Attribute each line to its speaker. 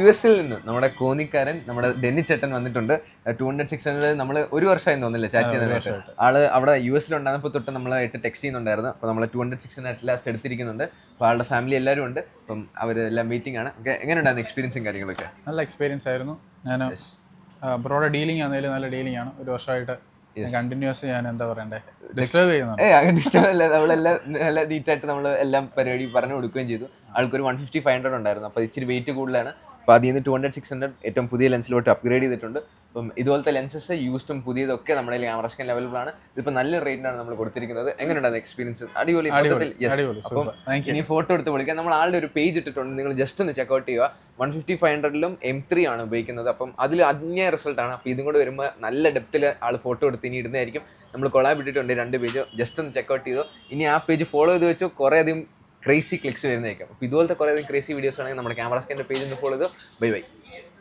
Speaker 1: US-ൽ നിന്ന് നമ്മുടെ കോന്നിക്കാരൻ നമ്മുടെ ഡെന്നി ചേട്ടൻ വന്നിട്ടുണ്ട്. 200-600 നമ്മൾ ഒരു വർഷമായി തോന്നില്ല ചാറ്റ് ചെയ്യുന്നതായിട്ട്. ആള് അവിടെ US-ലുണ്ടായിരുന്നപ്പോൾ തൊട്ട് നമ്മളായിട്ട് ടെക്സ്റ്റ് ചെയ്യുന്നുണ്ടായിരുന്നു. അപ്പോൾ നമ്മൾ 200-600 അറ്റ്ലാസ്റ്റ് എടുത്തിരിക്കുന്നുണ്ട്. അപ്പോൾ ആളുടെ ഫാമിലി എല്ലാവരും ഉണ്ട്. അപ്പം അവരെല്ലാം വെയിറ്റിംഗ് ആണ്. ഓക്കെ, എങ്ങനെയുണ്ടായിരുന്നു എക്സ്പീരിയൻസും കാര്യങ്ങളൊക്കെ?
Speaker 2: നല്ല എക്സ്പീരിയൻസ് ആയിരുന്നു. ഞാൻ ബ്രോഡ് ഡീലിംഗ് ആണെങ്കിലും നല്ല ഡീലിംഗ് ആണ്. ഒരു വർഷമായിട്ട് കണ്ടിന്യൂസ് ഞാൻ എന്താ പറയണ്ടേ ഡിസ്റ്റർബ് ചെയ്യുന്നുണ്ട്.
Speaker 1: നമ്മളെല്ലാം നല്ല നീറ്റായിട്ട് നമ്മൾ എല്ലാം പരിപാടി പറഞ്ഞു കൊടുക്കുകയും ചെയ്തു. ആൾക്കൊരു 150-500 ഉണ്ടായിരുന്നു. അപ്പോൾ ഇച്ചിരി വെയിറ്റ് കൂടുതലാണ്. അപ്പോൾ അതിൽ നിന്ന് 200-600 ഏറ്റവും പുതിയ ലെൻസിലോട്ട് അപ്ഗ്രേഡ് ചെയ്തിട്ടുണ്ട്. അപ്പം ഇതുപോലത്തെ ലെൻസസ് യൂസ്ഡും പുതിയതൊക്കെ നമ്മുടെ ക്യാമറ സ്കാൻ അവൈലബിൾ ആണ്. ഇതിപ്പോൾ നല്ല റേറ്റിനാണ് നമ്മൾ കൊടുത്തിരിക്കുന്നത്. എങ്ങനെയുണ്ടായിരുന്നു എക്സ്പീരിയൻസ്? അടിപൊളി. അപ്പം ഇനി ഫോട്ടോ എടുത്ത് വിളിക്കാം. നമ്മൾ ആളുടെ ഒരു പേജ് ഇട്ടിട്ടുണ്ട്, നിങ്ങൾ ജസ്റ്റ് ഒന്ന് ചെക്കൗട്ട് ചെയ്യുക. 150-500-ലും M3 ആണ് ഉപയോഗിക്കുന്നത്. അപ്പം അതിൽ അന്യ റിസൾട്ടാണ്. അപ്പോൾ ഇതും കൂടെ വരുമ്പോൾ നല്ല ഡെപ്തിൽ ആൾ ഫോട്ടോ എടുത്ത് ഇനി ഇടുന്നതായിരിക്കും. നമ്മൾ കൊളാബ് ഇട്ടിട്ടുണ്ട് 2 പേജ്, ജസ്റ്റ് ഒന്ന് ചെക്കൗട്ട് ചെയ്തോ. ഇനി ആ പേജ് ഫോളോ ചെയ്ത് വെച്ചോ, കുറേ അധികം ക്രേസി ക്ലിക്സ് വരുന്നതായിരിക്കും. അപ്പോൾ ഇതുപോലത്തെ കുറേ അധികം ക്രേസി വീഡിയോസ് ആണെങ്കിൽ നമ്മുടെ ക്യാമറ സ്കാൻ്റെ പേജ് ഒന്ന് ഫോളോ ചെയ്തോ. Bye bye.